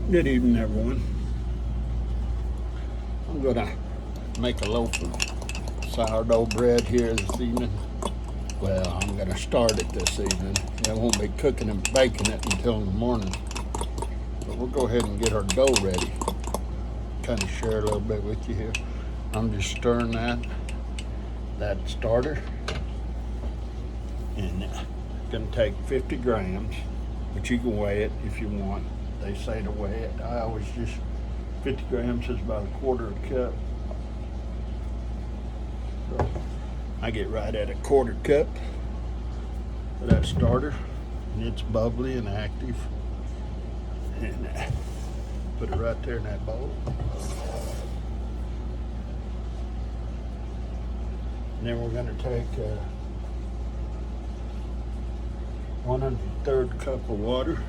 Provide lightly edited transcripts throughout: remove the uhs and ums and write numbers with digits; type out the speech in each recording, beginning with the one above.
Good evening, everyone. I'm gonna make a loaf of sourdough bread here this evening. Well, I'm gonna start it this evening. I won't be cooking and baking it until in the morning. But we'll go ahead and get our dough ready. Kind of share a little bit with you here. I'm just stirring that starter. And it's gonna take 50 grams, but you can weigh it if you want. They say to weigh it. I always just, 50 grams is about a quarter of a cup. So I get right at a quarter cup of that starter. And it's bubbly and active. And put it right there in that bowl. And then we're gonna take 1/3 cup of water.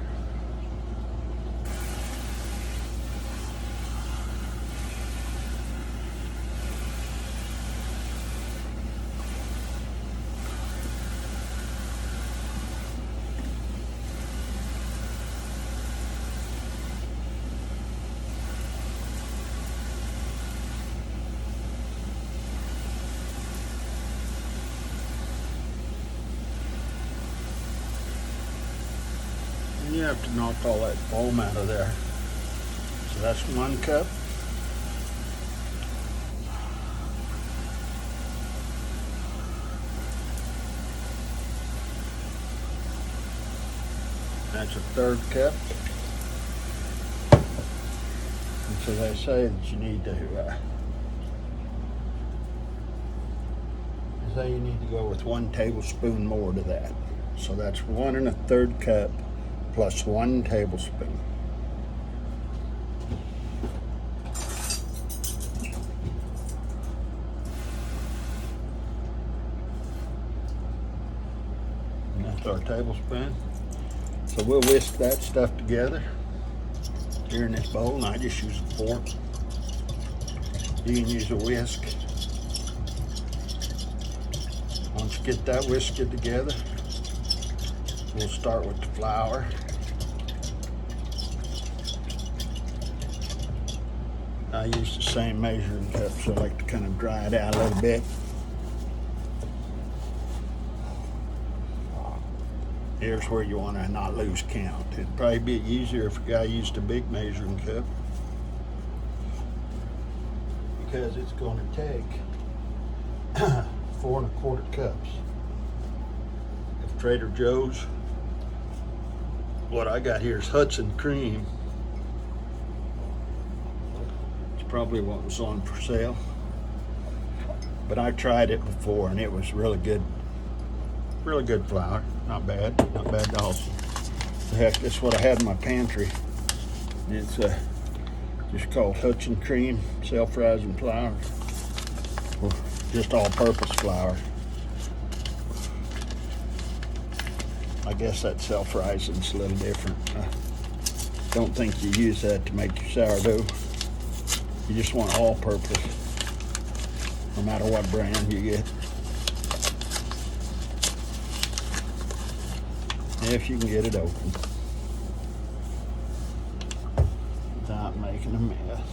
You have to knock all that foam out of there. So that's 1 cup. That's a 1/3 cup. And so they say that you need to, go with 1 tablespoon more to that. So that's 1 1/3 cup. Plus 1 tablespoon. And that's our tablespoon. So we'll whisk that stuff together here in this bowl, and I just use a fork. You can use a whisk. Once you get that whisked together, we'll start with the flour. I use the same measuring cup, so I like to kind of dry it out a little bit. Here's where you want to not lose count. It'd probably be easier if a guy used a big measuring cup, because it's going to take 4 1/4 cups. If Trader Joe's, what I got here is Hudson cream. It's probably what was on for sale, but I tried it before and it was really good flour. Not bad at all. Heck, that's what I had in my pantry. It's just called Hudson cream, self-rising flour, or just all-purpose flour. I guess that self-rising's a little different. I don't think you use that to make your sourdough. You just want all-purpose, no matter what brand you get. If you can get it open without making a mess.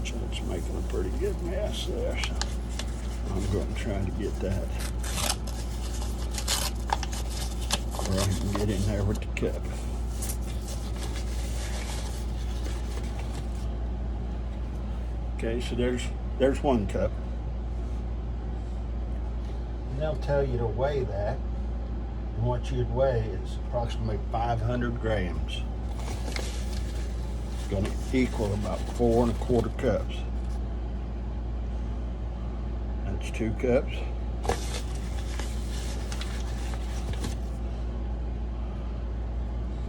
It's making a pretty good mess there, so I'm going to try to get that where I can get in there with the cup. Okay, so there's 1 cup. And they'll tell you to weigh that. And what you'd weigh is approximately 500 grams. It's going to equal about 4 1/4 cups. That's 2 cups.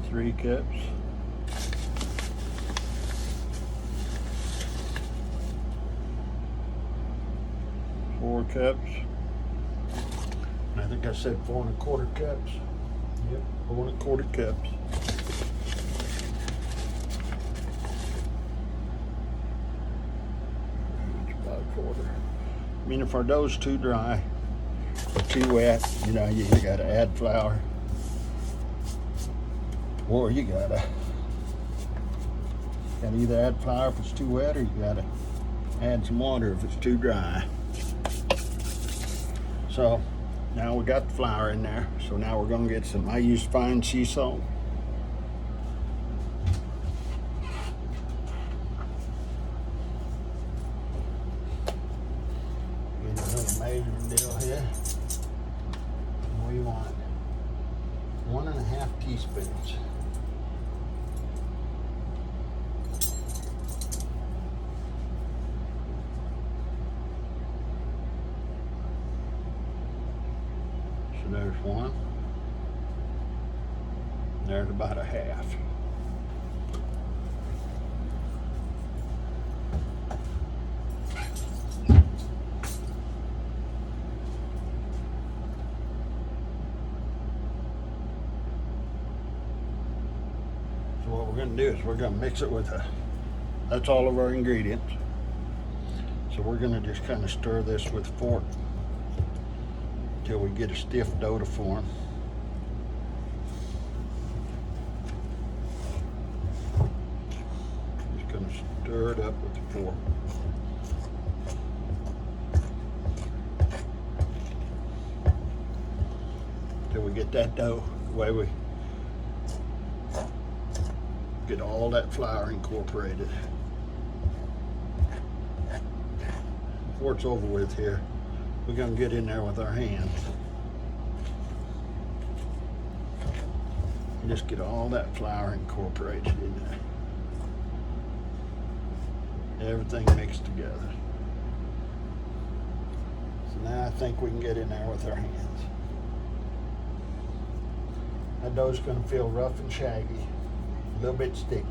Three cups. 4 cups. And I think I said 4 1/4 cups. Yep, 4 1/4 cups. That's about a quarter. I mean, if our dough's too dry or too wet, you know, you got to add flour. Or you gotta either add flour if it's too wet, or you gotta add some water if it's too dry. So now we got the flour in there. So now we're gonna get some, I use fine sea salt. Get a little measuring deal here. We want 1.5 teaspoons. So there's one. There's about a half. So what we're going to do is we're going to mix it with that's all of our ingredients. So we're going to just kind of stir this with a fork until we get a stiff dough to form. Just going to stir it up with the fork. Until we get that dough, the way we get all that flour incorporated. Before it's over with here, we're going to get in there with our hands. And just get all that flour incorporated in there. Everything mixed together. So now I think we can get in there with our hands. That dough's going to feel rough and shaggy, a little bit sticky.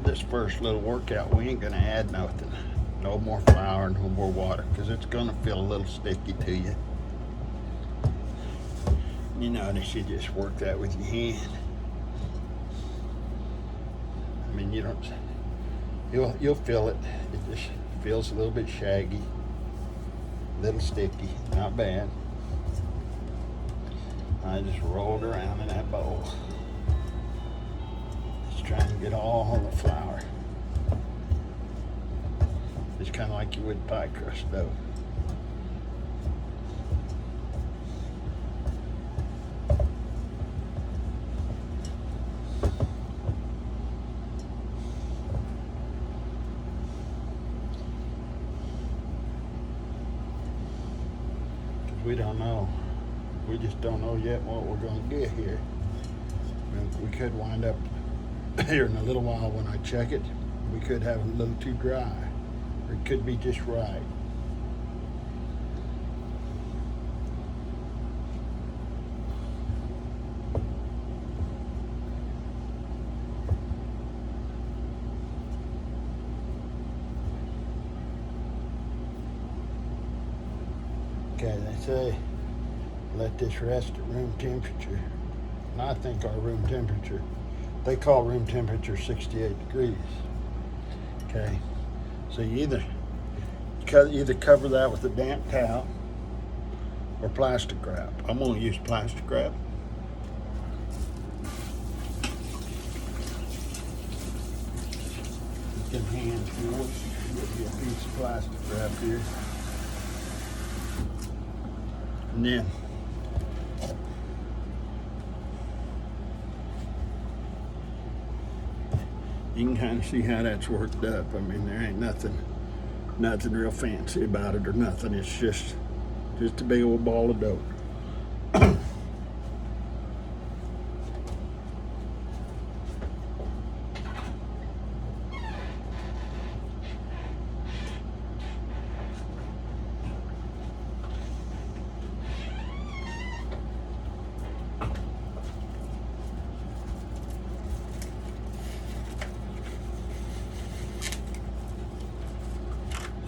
This first little workout, we ain't gonna add nothing. No more flour, no more water, because it's gonna feel a little sticky to you. You notice you just work that with your hand. I mean, you don't, you'll feel it. It just feels a little bit shaggy, a little sticky, not bad. I just rolled around in that bowl. Trying to get all the flour. It's kind of like you would pie crust dough. Because we don't know. We just don't know yet what we're going to get here. We could wind up here in a little while when I check it, we could have it a little too dry, or it could be just right. Okay, they say let this rest at room temperature, and I think our room temperature, they call room temperature 68 degrees. Okay, so you either cover that with a damp towel or plastic wrap. I'm going to use plastic wrap. You can hand feel it. Give you a piece of plastic wrap here, and then you can kind of see how that's worked up. I mean, there ain't nothing real fancy about it or nothing. It's just a big old ball of dough.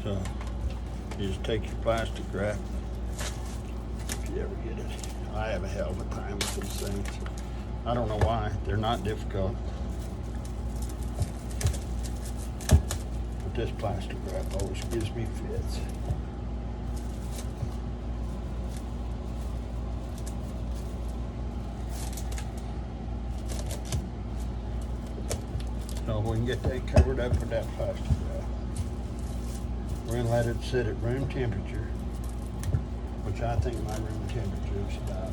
So you just take your plastic wrap, if you ever get it. I have a hell of a time with these things. I don't know why. They're not difficult. But this plastic wrap always gives me fits. So we can get that covered up with that plastic wrap. We're gonna let it sit at room temperature, which I think my room temperature is about.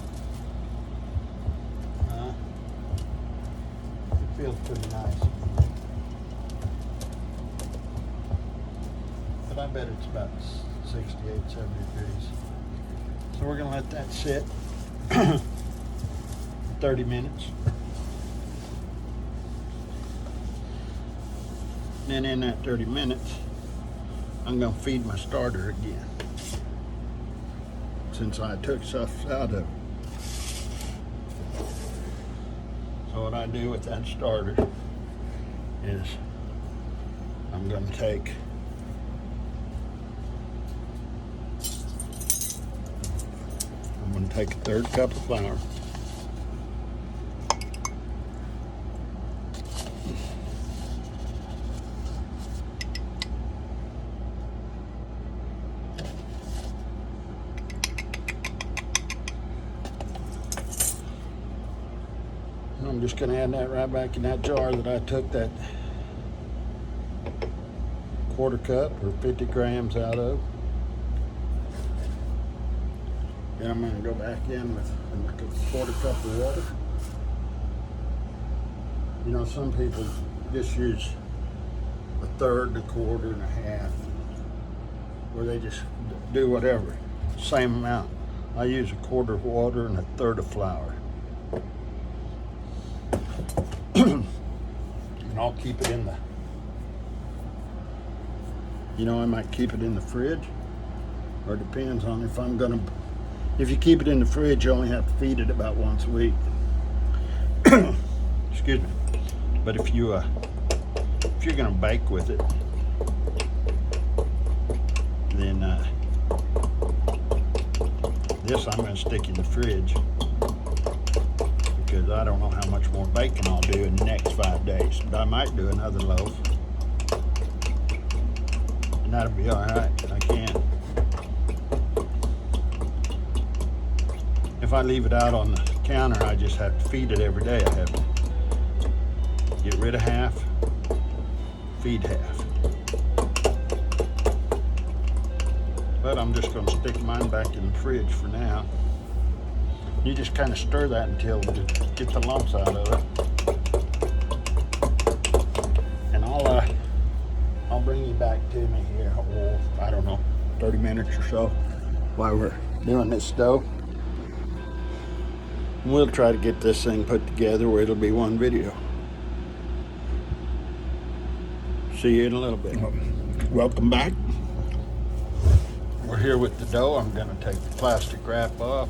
It feels pretty nice. But I bet it's about 68, 70 degrees. So we're gonna let that sit 30 minutes. And then in that 30 minutes, I'm gonna feed my starter again. Since I took stuff out of it. So what I do with that starter is I'm gonna take a third cup of flour. I'm just going to add that right back in that jar that I took that quarter cup or 50 grams out of. Then I'm going to go back in with like a quarter cup of water. You know, some people just use a third, a quarter, and a half, where they just do whatever, same amount. I use a quarter of water and a third of flour. And I'll keep it in the, you know, I might keep it in the fridge, or it depends on if I'm gonna, if you keep it in the fridge, you only have to feed it about once a week. Excuse me. But if you're gonna bake with it, then this I'm gonna stick in the fridge, because I don't know how much more baking I'll do in the next 5 days. But I might do another loaf, and that'll be all right. I can. If I leave it out on the counter, I just have to feed it every day. I have to get rid of half, feed half. But I'm just going to stick mine back in the fridge for now. You just kind of stir that until you get the lumps out of it. And I'll bring you back to me here, I don't know, 30 minutes or so while we're doing this dough. And we'll try to get this thing put together where it'll be one video. See you in a little bit. Welcome back. We're here with the dough. I'm going to take the plastic wrap off.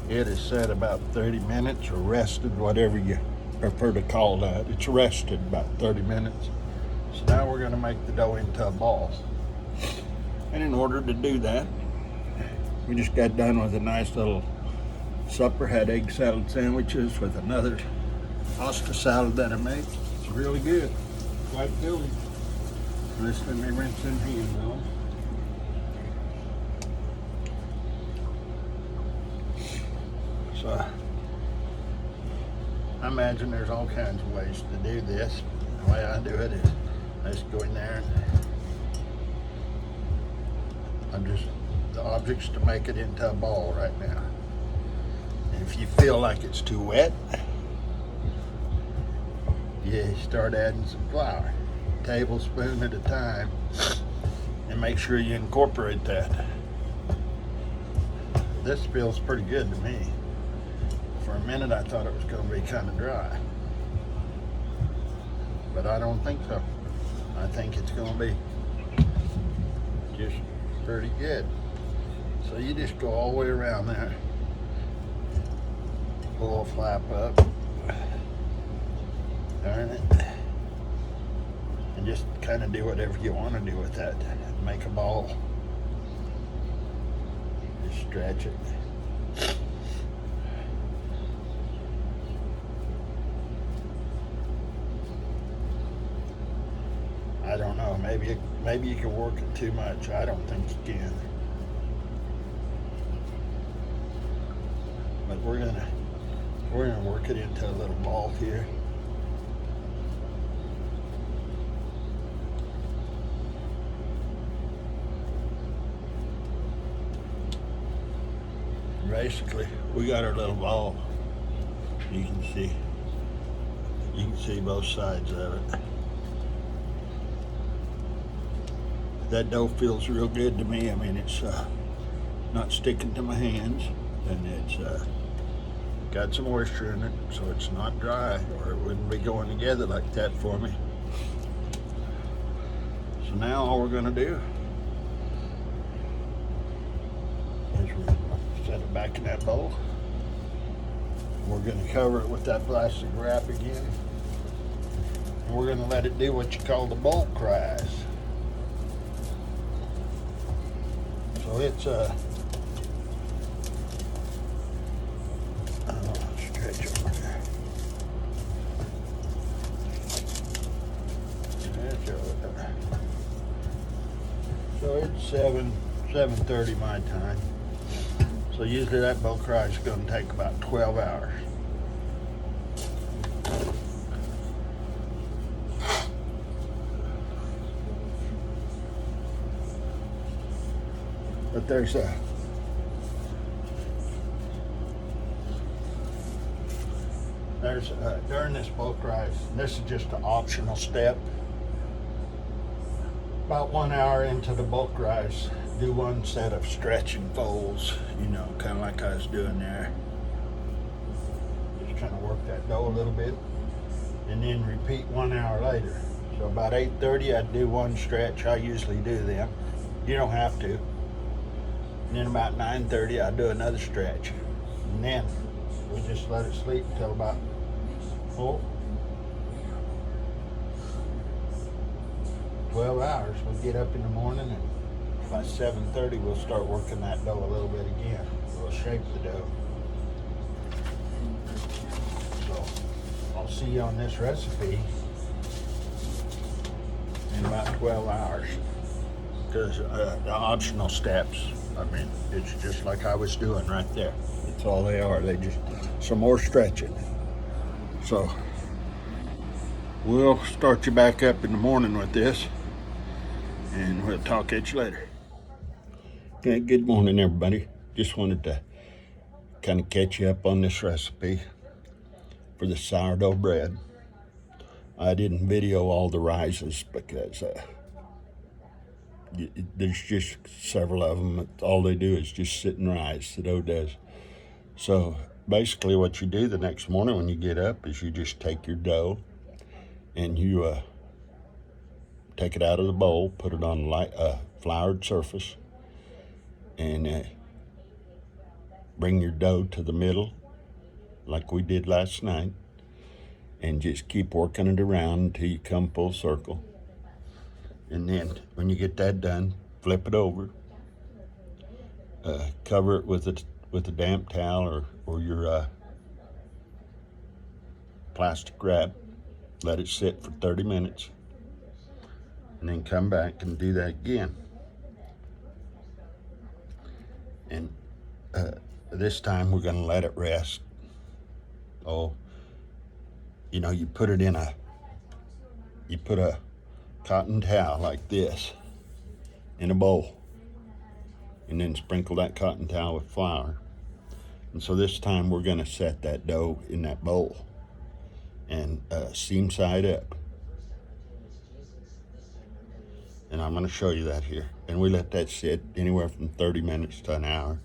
It is set about 30 minutes or rested, whatever you prefer to call that. It's rested about 30 minutes. So now we're going to make the dough into a ball. And in order to do that, we just got done with a nice little supper. Had egg salad sandwiches with another pasta salad that I make. It's really good. Quite filling. This let me rinse in hand though. So I imagine there's all kinds of ways to do this. The way I do it is I just go in there and the object's to make it into a ball right now. And if you feel like it's too wet, you start adding some flour, a tablespoon at a time, and make sure you incorporate that. This feels pretty good to me. For a minute I thought it was going to be kind of dry, but I don't think so. I think it's going to be just pretty good. So you just go all the way around there, pull a flap up, turn it, and just kind of do whatever you want to do with that. Make a ball, just stretch it. I I don't know. Maybe you can work it too much. I don't think you can. But we're gonna work it into a little ball here. Basically, we got our little ball. You can see both sides of it. That dough feels real good to me. I mean, it's not sticking to my hands, and it's got some moisture in it, so it's not dry, or it wouldn't be going together like that for me. So now all we're gonna do is set it back in that bowl. We're gonna cover it with that plastic wrap again. And we're gonna let it do what you call the bulk rise. So it's stretch over there. Stretch over there. So it's 7:30 my time. So usually that bulk rise is going to take about 12 hours. But during this bulk rise, this is just an optional step. About 1 hour into the bulk rise, do one set of stretching folds, you know, kind of like I was doing there. Just kind of work that dough a little bit, and then repeat 1 hour later. So about 8:30, I'd do one stretch. I usually do them. You don't have to. And then about 9:30, I'd do another stretch. And then we just let it sleep until about 12 hours. We'll get up in the morning, and by 7:30, we'll start working that dough a little bit again. We'll shape the dough. So I'll see you on this recipe in about 12 hours. Because the optional steps, I mean, it's just like I was doing right there. That's all they are. They just some more stretching. So we'll start you back up in the morning with this, and we'll talk at you later. Okay, good morning, everybody. Just wanted to kind of catch you up on this recipe for the sourdough bread. I didn't video all the rises because there's just several of them. All they do is just sit and rise, the dough does. So basically what you do the next morning when you get up is you just take your dough and you take it out of the bowl, put it on a floured surface, and bring your dough to the middle like we did last night, and just keep working it around until you come full circle. And then when you get that done, flip it over, cover it with a damp towel or your plastic wrap. Let it sit for 30 minutes, and then come back and do that again. And this time we're going to let it rest. You know, you put a cotton towel like this in a bowl, and then sprinkle that cotton towel with flour. And so this time we're going to set that dough in that bowl and seam side up. And I'm going to show you that here. And we let that sit anywhere from 30 minutes to an hour.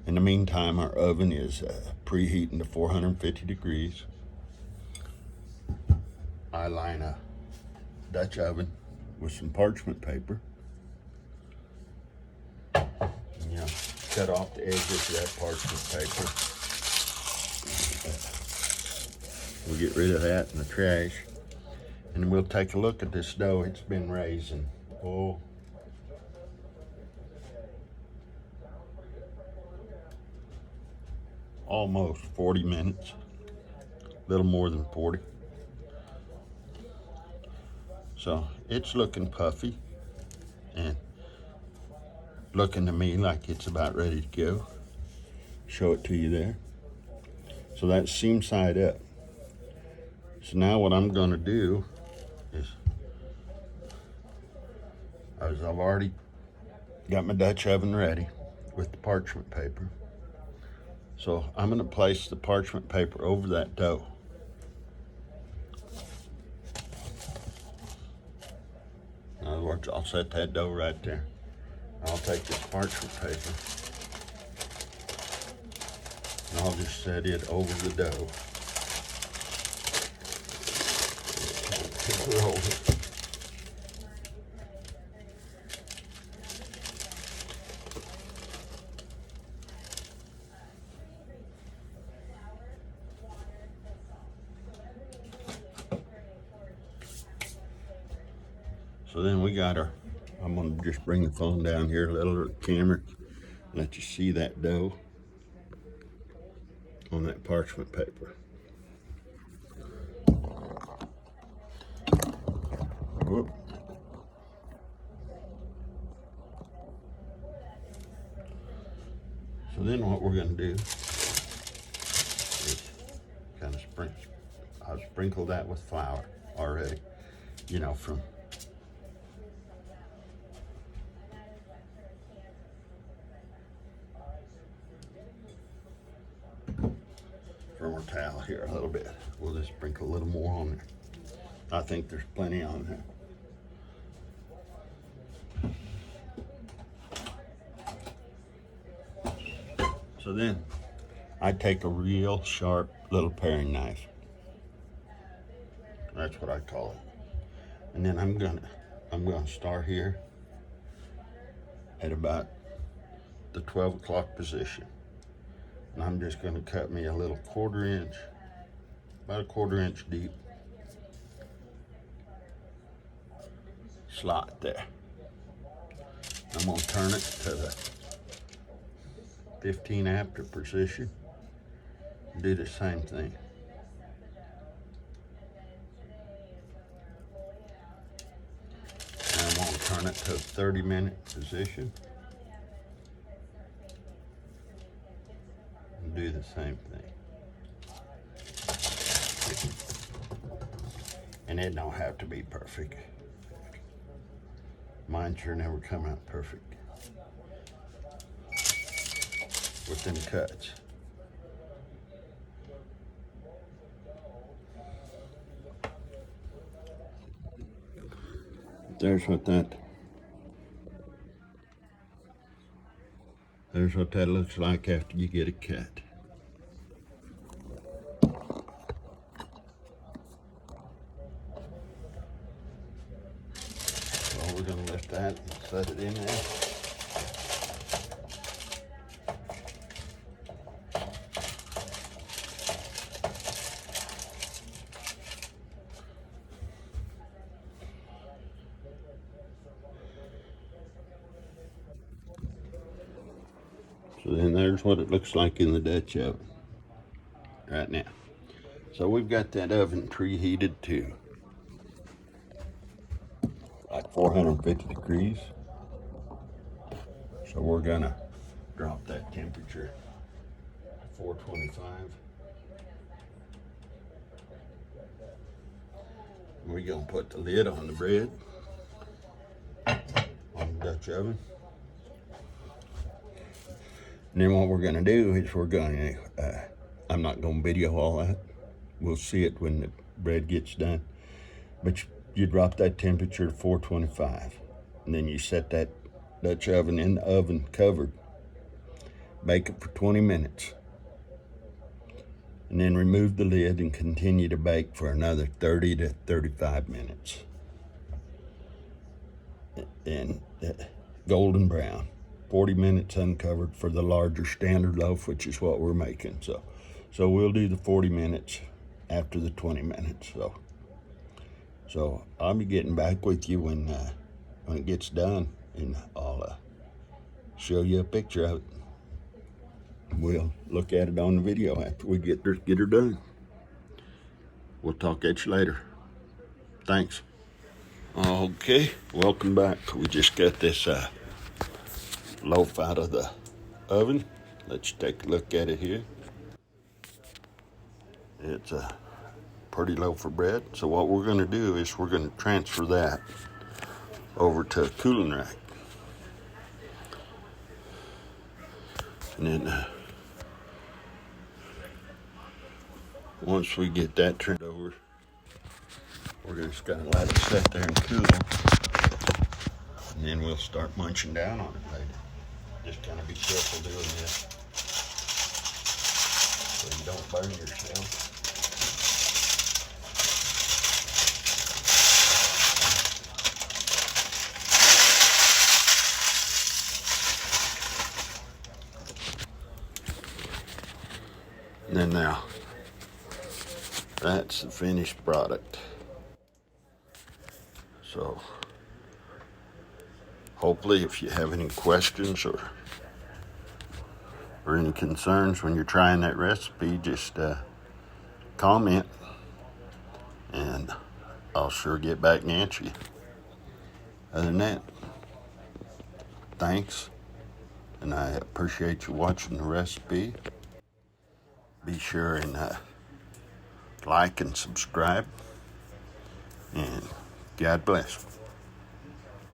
In the meantime, our oven is preheating to 450 degrees. I line a Dutch oven with some parchment paper. And, you know, cut off the edges of that parchment paper. We'll get rid of that in the trash. And we'll take a look at this dough. It's been raising. Almost 40 minutes. A little more than 40. So it's looking puffy and looking to me like it's about ready to go. Show it to you there. So that's seam side up. So now what I'm gonna do is, as I've already got my Dutch oven ready with the parchment paper. So I'm gonna place the parchment paper over that dough. In other words, I'll set that dough right there. I'll take this parchment paper and I'll just set it over the dough. Roll it. So then we got our, I'm gonna just bring the phone down here a little, camera, let you see that dough on that parchment paper. Whoop. So then what we're gonna do is kind of sprinkle, I've sprinkled that with flour already, you know, from our towel here a little bit. We'll just sprinkle a little more on there. I think there's plenty on there. So then I take a real sharp little paring knife. That's what I call it. And then I'm gonna start here at about the 12 o'clock position. And I'm just gonna cut me a little quarter-inch, about a quarter-inch deep slot there. I'm gonna turn it to the 15 after position. Do the same thing. And I'm gonna turn it to a 30-minute position. And do the same thing. And it don't have to be perfect. Mine sure never come out perfect with them cuts. There's what that looks like after you get it cut. So we're gonna lift that and set it in there. So then there's what it looks like in the Dutch oven right now. So we've got that oven preheated to like 450 degrees. So we're gonna drop that temperature to 425. We're gonna put the lid on the bread on the Dutch oven. And then what we're gonna do is we're gonna, I'm not gonna video all that. We'll see it when the bread gets done. But you drop that temperature to 425. And then you set that Dutch oven in the oven covered. Bake it for 20 minutes. And then remove the lid and continue to bake for another 30 to 35 minutes. And golden brown. 40 minutes uncovered for the larger standard loaf, which is what we're making. So we'll do the 40 minutes after the 20 minutes. So I'll be getting back with you when it gets done, and I'll show you a picture of it. We'll look at it on the video after we get her done. We'll talk at you later. Thanks. Okay, welcome back. We just got this loaf out of the oven. Let's take a look at it here. It's a pretty loaf of bread. So what we're going to do is we're going to transfer that over to a cooling rack. And then once we get that turned over, we're just going to let it sit there and cool. And then we'll start munching down on it later. Just kind of be careful doing this so you don't burn yourself. And then now, that's the finished product. So, hopefully if you have any questions or any concerns when you're trying that recipe, just comment and I'll sure get back and answer you. Other than that, thanks, and I appreciate you watching the recipe. Be sure and like and subscribe, and God bless.